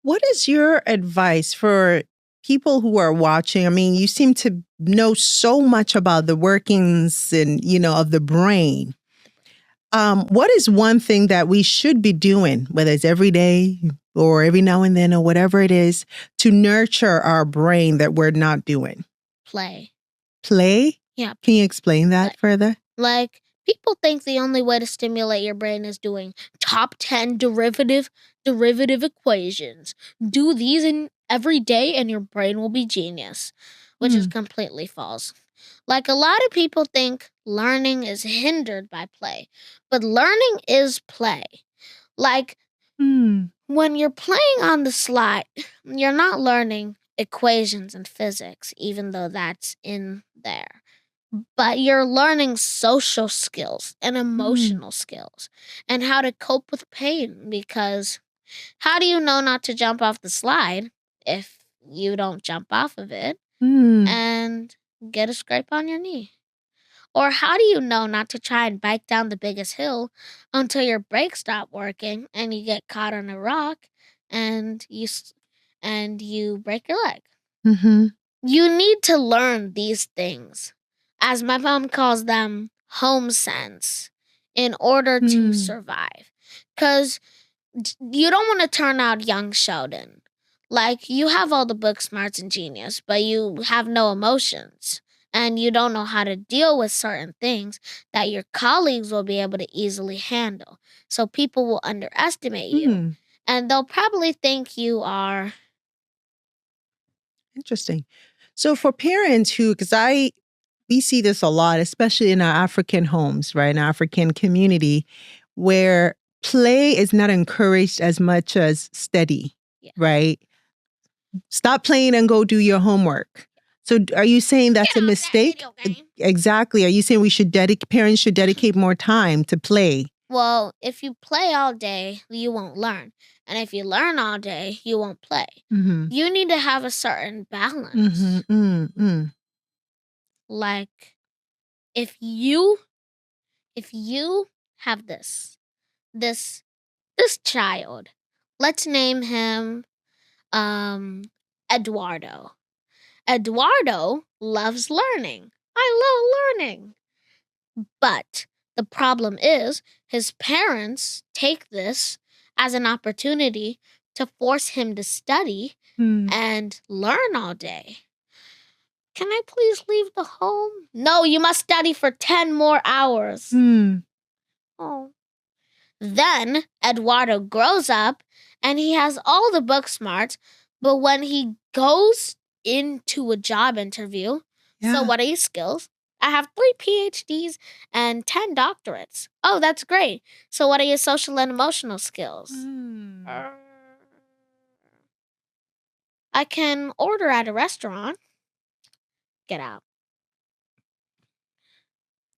What is your advice for people who are watching? I mean, you seem to know so much about the workings and, of the brain. What is one thing that we should be doing, whether it's every day or every now and then or whatever it is, to nurture our brain that we're not doing? Play. Play? Yeah. Can you explain that further? Like, people think the only way to stimulate your brain is doing top 10 derivative equations. Do these in every day and your brain will be genius, which is completely false. Like, a lot of people think learning is hindered by play, but learning is play. Like, when you're playing on the slide, you're not learning equations and physics, even though that's in there. But you're learning social skills and emotional skills and how to cope with pain, because how do you know not to jump off the slide if you don't jump off of it and get a scrape on your knee? Or how do you know not to try and bike down the biggest hill until your brakes stop working and you get caught on a rock and you break your leg? You need to learn these things, as my mom calls them, home sense, in order to survive. Because you don't want to turn out young Sheldon. Like, you have all the book smarts and genius, but you have no emotions. And you don't know how to deal with certain things that your colleagues will be able to easily handle. So people will underestimate you. And they'll probably think you are... Interesting. So for parents who, we see this a lot, especially in our African homes, right? In our African community, where play is not encouraged as much as study, right? Stop playing and go do your homework. So are you saying that's a mistake? Exactly. Are you saying parents should dedicate more time to play? Well, if you play all day, you won't learn. And if you learn all day, you won't play. You need to have a certain balance. Like, if you have this child, let's name him Eduardo. Eduardo loves learning. I love learning. But the problem is his parents take this as an opportunity to force him to study and learn all day. Can I please leave the home? No, you must study for 10 more hours. Oh. Then Eduardo grows up and he has all the book smarts, but when he goes into a job interview, so what are your skills? I have 3 PhDs and 10 doctorates. Oh, that's great. So what are your social and emotional skills? I can order at a restaurant. Get out.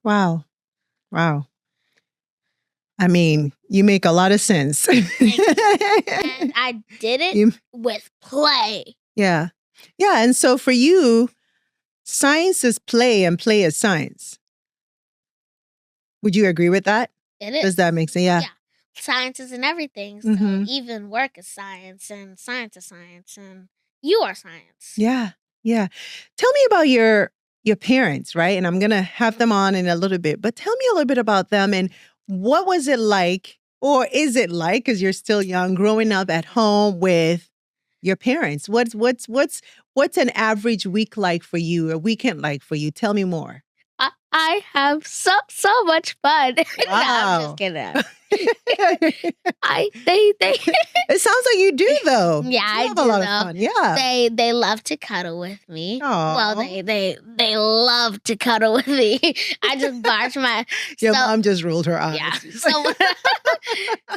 Wow. I mean, you make a lot of sense. And I did it with play. Yeah. Yeah. And so for you, science is play and play is science. Would you agree with that? It is. Does that make sense? Yeah. Science is in everything. So even work is science and science is science and you are science. Yeah. Tell me about your parents, right? And I'm going to have them on in a little bit, but tell me a little bit about them and what was it like, or is it like, because you're still young, growing up at home with your parents? What's an average week like for you, a weekend like for you? Tell me more. I have so much fun. Wow. No, I'm just kidding. It sounds like you do though. Yeah, I have do. A lot of fun. Yeah. They love to cuddle with me. Aww. Well, they love to cuddle with me. I just barge my... Your mom just rolled her eyes. Yeah.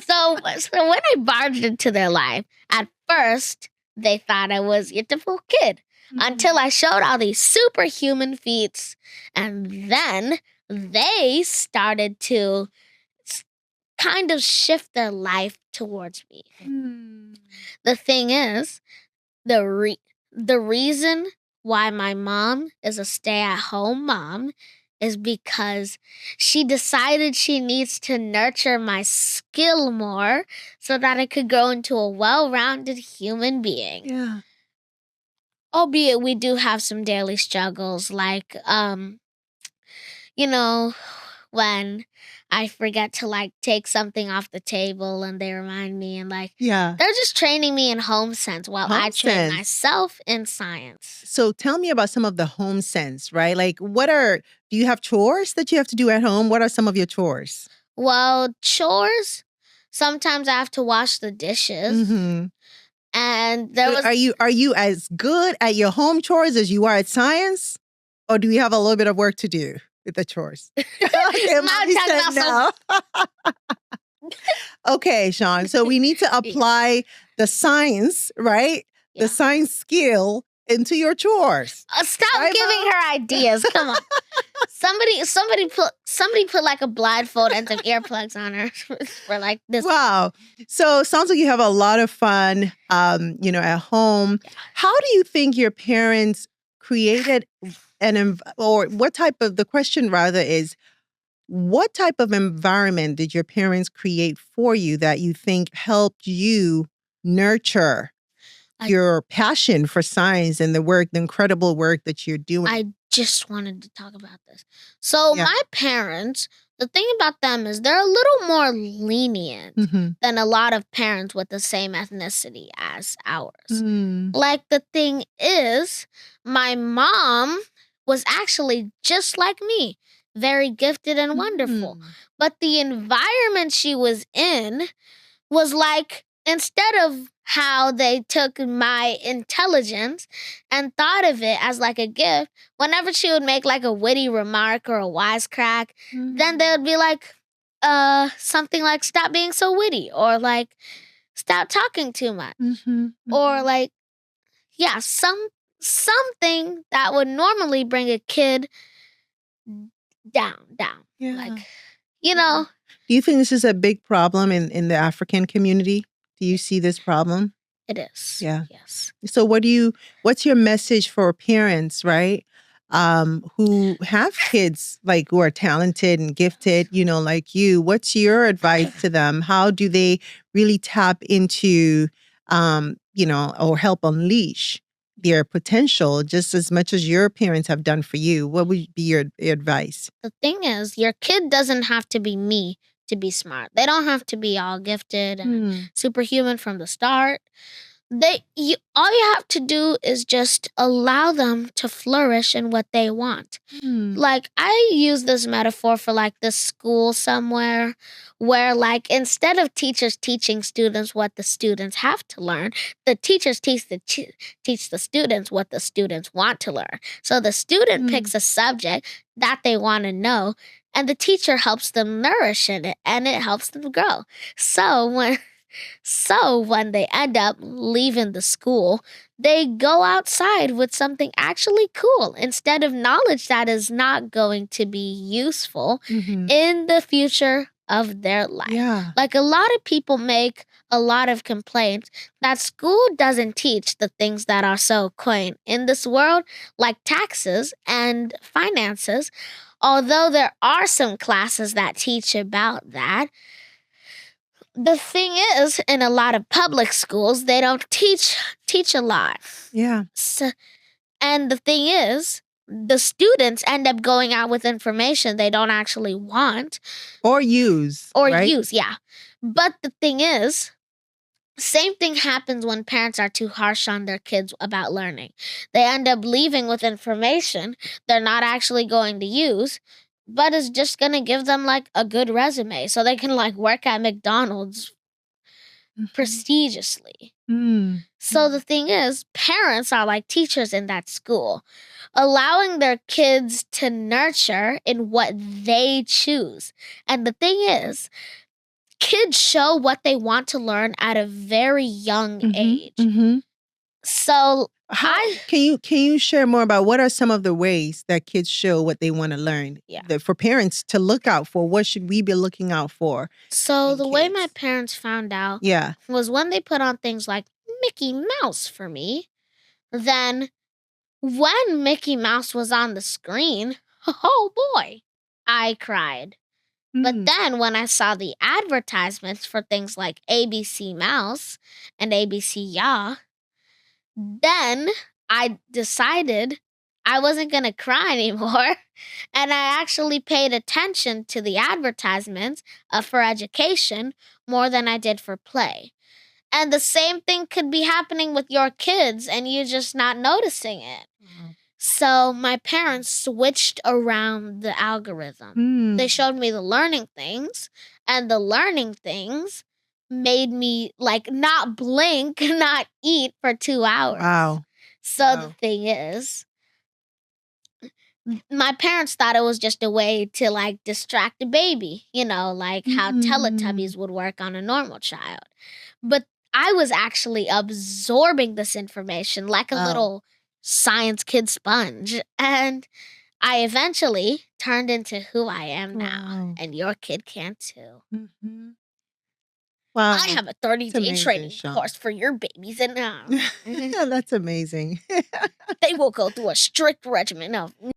So when I barged into their life, at first they thought I was a typical kid. Until I showed all these superhuman feats. And then they started to kind of shift their life towards me. The thing is, the reason why my mom is a stay-at-home mom is because she decided she needs to nurture my skill more so that I could grow into a well-rounded human being. Yeah. Albeit we do have some daily struggles, like, when I forget to take something off the table and they remind me, and Yeah. they're just training me in home sense while Home I train sense. myself in science. So tell me about some of the home sense, right? Like, do you have chores that you have to do at home? What are some of your chores? Well, chores, sometimes I have to wash the dishes. Mm-hmm. And there was... Are you as good at your home chores as you are at science? Or do you have a little bit of work to do with the chores? Okay, Mommy said no. Okay, Sean. So we need to apply the science, right? Yeah. The science skill into your chores. Stop right, giving Mom? her ideas. Come on. Somebody put a blindfold and some earplugs on her for this. Wow. So sounds like you have a lot of fun, at home. Yeah. How do you think your parents created the question rather is, what type of environment did your parents create for you that you think helped you nurture your passion for science and the incredible work that you're doing? I just wanted to talk about this. So my parents, the thing about them is they're a little more lenient than a lot of parents with the same ethnicity as ours. The thing is, my mom was actually just like me, very gifted and wonderful. But the environment she was in was instead of how they took my intelligence and thought of it as a gift, whenever she would make a witty remark or a wisecrack, then they would be something like, stop being so witty, or stop talking too much. Or something that would normally bring a kid down. Yeah. Do you think this is a big problem in the African community? Do you see this problem? It is. Yeah. Yes. So what's your message for parents, right? Who have kids who are talented and gifted, like you? What's your advice to them? How do they really tap into, or help unleash their potential just as much as your parents have done for you? What would be your advice? The thing is, your kid doesn't have to be me to be smart. They don't have to be all gifted and superhuman from the start. All you have to do is just allow them to flourish in what they want. I use this metaphor for this school somewhere where instead of teachers teaching students what the students have to learn, the teachers teach the students what the students want to learn. So the student picks a subject that they want to know, and the teacher helps them nourish in it, and it helps them grow. So when they end up leaving the school, they go outside with something actually cool instead of knowledge that is not going to be useful in the future of their life. Yeah. A lot of people make a lot of complaints that school doesn't teach the things that are so quaint in this world, like taxes and finances. Although there are some classes that teach about that, the thing is, in a lot of public schools, they don't teach a lot. Yeah. And the thing is, the students end up going out with information they don't actually want. Or use. Yeah. But the thing is, same thing happens when parents are too harsh on their kids about learning. They end up leaving with information they're not actually going to use, but it's just going to give them a good resume so they can work at McDonald's prestigiously. So the thing is, parents are like teachers in that school, allowing their kids to nurture in what they choose. And the thing is, kids show what they want to learn at a very young age. So can you share more about what are some of the ways that kids show what they want to learn? Yeah. For parents to look out for, what should we be looking out for? So the way my parents found out was when they put on things like Mickey Mouse for me. Then when Mickey Mouse was on the screen, Oh boy, I cried. But Mm. then when I saw the advertisements for things like ABC Mouse and ABC Ya, then I decided I wasn't going to cry anymore. And I actually paid attention to the advertisements for education more than I did for play. And the same thing could be happening with your kids and you just not noticing it. So my parents switched around the algorithm. They showed me the learning things, and the learning things made me like not blink, not eat for 2 hours. Wow. So Wow. the thing is, my parents thought it was just a way to like distract the baby, like how Teletubbies would work on a normal child. But I was actually absorbing this information like a Wow. little science kid sponge. And I eventually turned into who I am now. Wow. And your kid can too. Mhm. Wow. I have a That's 30-day amazing, training Sean. course for your babies, and That's amazing. they will go through a strict regimen of